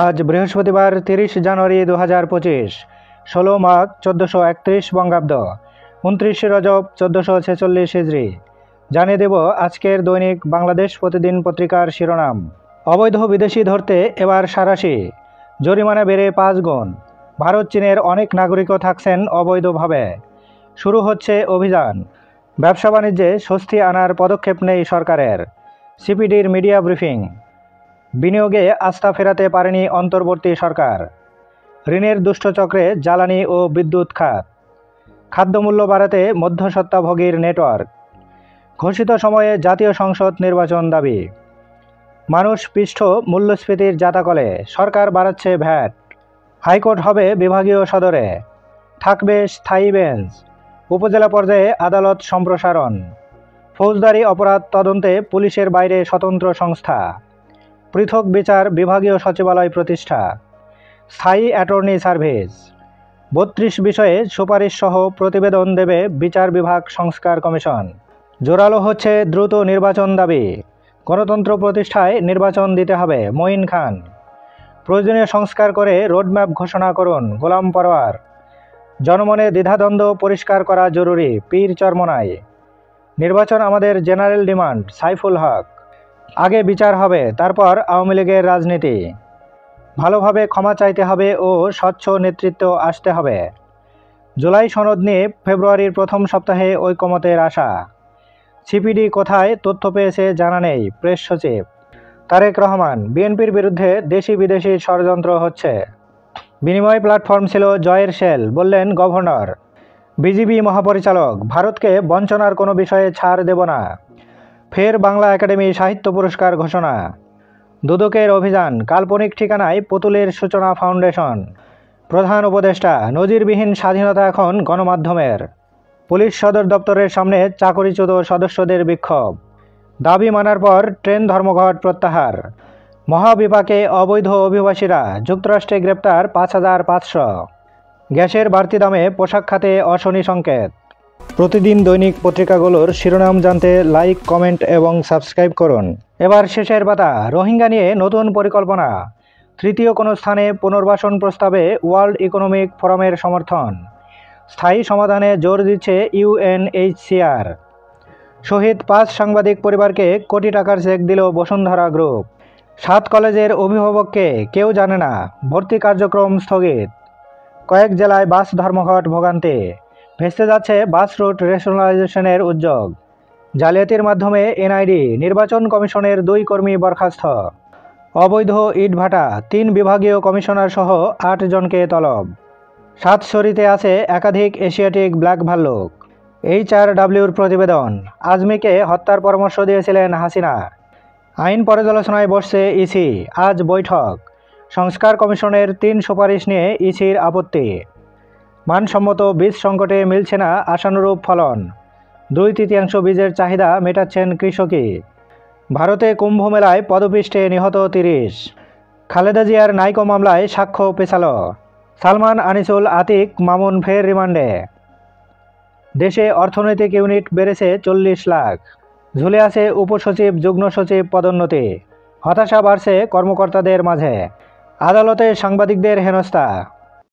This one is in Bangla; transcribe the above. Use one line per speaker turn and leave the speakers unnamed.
আজ বৃহস্পতিবার 30 জানুয়ারি 2025, 16 মাঘ 1431 বঙ্গাব্দ, 29 রজব 1446 হিজরি। জানিয়ে দেব আজকের দৈনিক বাংলাদেশ প্রতিদিন পত্রিকার শিরোনাম। অবৈধ বিদেশি ধরতে এবার সাঁড়াশি, জরিমানা বেড়ে 5 গুণ। ভারত চীনের অনেক নাগরিকও থাকছেন অবৈধভাবে। শুরু হচ্ছে অভিযান। ব্যবসা বাণিজ্যে স্বস্তি আনার পদক্ষেপ নেই সরকারের। সিপিডির মিডিয়া ব্রিফিং। বিনিয়োগে আস্থা ফেরাতে পারেনি অন্তর্বর্তী সরকার। ঋণের দুষ্টচক্রে জ্বালানি ও বিদ্যুৎ খাত। খাদ্যমূল্য বাড়াতে মধ্যস্বত্বাভোগীর নেটওয়ার্ক। ঘোষিত সময়ে জাতীয় সংসদ নির্বাচন দাবি। মানুষ পিষ্ট মূল্যস্ফীতির জাতাকলে, সরকার বাড়াচ্ছে ভ্যাট। হাইকোর্ট হবে বিভাগীয় সদরে। থাকবে স্থায়ী বেঞ্চ। উপজেলা পর্যায়ে আদালত সম্প্রসারণ। ফৌজদারি অপরাধ তদন্তে পুলিশের বাইরে স্বতন্ত্র সংস্থা। পৃথক বিচার বিভাগীয় সচিবালয় প্রতিষ্ঠা। স্থায়ী অ্যাটর্নি সার্ভিস। 32 বিষয়ে সুপারিশ সহ প্রতিবেদন দেবে বিচার বিভাগ সংস্কার কমিশন। জোরালো হচ্ছে দ্রুত নির্বাচন দাবি। গণতন্ত্র প্রতিষ্ঠায় নির্বাচন দিতে হবে, মঈন খান। প্রয়োজনীয় সংস্কার করে রোডম্যাপ ঘোষণা করুন, গোলাম পরোয়ার। জনমনে দ্বিধাদ্বন্দ্ব পরিষ্কার করা জরুরি, পীর চরমোনাই। নির্বাচন আমাদের জেনারেল ডিমান্ড, সাইফুল হক। আগে বিচার হবে, তারপর আওয়ামী লীগের রাজনীতি। ভালোভাবে ক্ষমা চাইতে হবে ও স্বচ্ছ নেতৃত্ব আসতে হবে। জুলাই সনদ নিয়ে ফেব্রুয়ারির প্রথম সপ্তাহে ঐকমত্যের আশা। সিপিডি কোথায় তথ্য পেয়েছে জানা নেই, প্রেস সচিব। তারেক রহমান, বিএনপির বিরুদ্ধে দেশি বিদেশি ষড়যন্ত্র হচ্ছে। বিনিময় প্ল্যাটফর্ম ছিল জয়ের শেল, বললেন গভর্নর। বিজিবি মহাপরিচালক, ভারতকে বঞ্চনার কোনো বিষয়ে ছাড় দেব না। ফের বাংলা একাডেমি সাহিত্য পুরস্কার ঘোষণা। দুদকের অভিযান, কাল্পনিক ঠিকানায় পুতুলের সূচনা ফাউন্ডেশন। প্রধান উপদেষ্টা, নজিরবিহীন স্বাধীনতা এখন গণমাধ্যমের। পুলিশ সদর দপ্তরের সামনে চাকরিচ্যুত সদস্যদের বিক্ষোভ। দাবি মানার পর ট্রেন ধর্মঘট প্রত্যাহার। মহাবিপাকে অবৈধ অভিবাসীরা, যুক্তরাষ্ট্রে গ্রেপ্তার 5500। গ্যাসের বাড়তি দামে পোশাক খাতে অশনি সংকেত। প্রতিদিন দৈনিক পত্রিকাগুলোর শিরোনাম জানতে লাইক, কমেন্ট এবং সাবস্ক্রাইব করুন। এবার শেষের পাতা। রোহিঙ্গা নিয়ে নতুন পরিকল্পনা। তৃতীয় কোনো স্থানে পুনর্বাসন প্রস্তাবে ওয়ার্ল্ড ইকোনমিক ফোরামের সমর্থন। স্থায়ী সমাধানে জোর দিচ্ছে ইউএনএইচসিআর। শহীদ 5 সাংবাদিক পরিবারকে কোটি টাকার চেক দিল বসুন্ধরা গ্রুপ। 7 কলেজের অভিভাবককে কেউ জানে না, ভর্তি কার্যক্রম স্থগিত। কয়েক জেলায় বাস ধর্মঘট ভোগান্তি। ভেস্তে যাচ্ছে বাস রুট রেশনালাইজেশনের উদ্যোগ। জালিয়াতির মাধ্যমে এনআইডি, নির্বাচন কমিশনের 2 কর্মী বরখাস্ত। অবৈধ ইটভাটা, 3 বিভাগীয় কমিশনার সহ 8 জনকে তলব। সাতছড়িতে আছে একাধিক এশিয়াটিক ব্ল্যাক ভাল্লুক। HRWর প্রতিবেদন, আজমিকে হত্যার পরামর্শ দিয়েছিলেন হাসিনা। আইন পর্যালোচনায় বসছে ইসি, আজ বৈঠক। সংস্কার কমিশনের 3 সুপারিশ নিয়ে ইসির আপত্তি। মানসম্মত বীজ সংকটে মিলছে না আশানুরূপ ফলন। 2/3 বীজের চাহিদা মেটাচ্ছেন কৃষকই। ভারতে কুম্ভ মেলায় পদপিষ্টে নিহত 30। খালেদা জিয়ার নাইকো মামলায় সাক্ষ্য পেছালো। সালমান, আনিসুল, আতিক, মামুন ফের রিমান্ডে। দেশে অর্থনৈতিক ইউনিট বেড়েছে 40 লাখ। ঝুলে আছে উপসচিব, যুগ্ম সচিব পদোন্নতি। হতাশা বাড়ছে কর্মকর্তাদের মাঝে। আদালতে সাংবাদিকদের হেনস্থা।